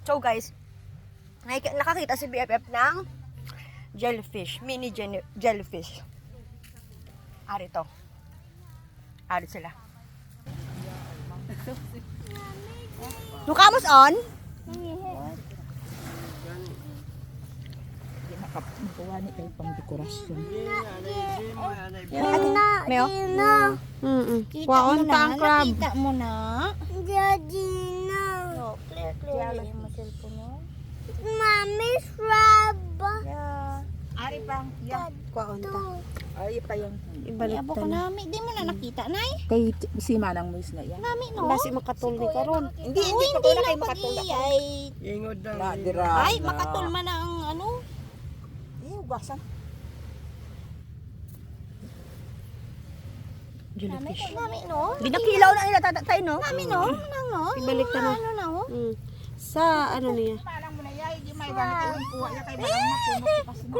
So guys, nakakita si BFF ng jellyfish, jellyfish. Ari to. Ari sila. Nukamos on? Nakakuha ni kayo pang dekorasyon. Meo? Waon tang crab. Nakita mo na. Daddy, no. Oh, clear. Yung mo cellphone mo. Mommy, crab. Yeah. Ari pang yan. Kwaon ta. Ay pa yung Ibalik ko nami. Di mo na nakita, nay. kay si Manang Moise na yan. Nami, no? Nasi makatul ni karon. Hindi Uy, pa hindi na na kayo makatulak. pag-iyay. Ingod daw. Na dira. Ay, makatul man na ang ano. Iyo basan. Jellyfish. Nami, no? Binakilaw na nila tatatay, no? Nami, no? Nang, no? Ibalik ka na. Ano na, oh? Sa ano niya? Manang mo na yay, di may balik yung kuha niya kay Manang Moise.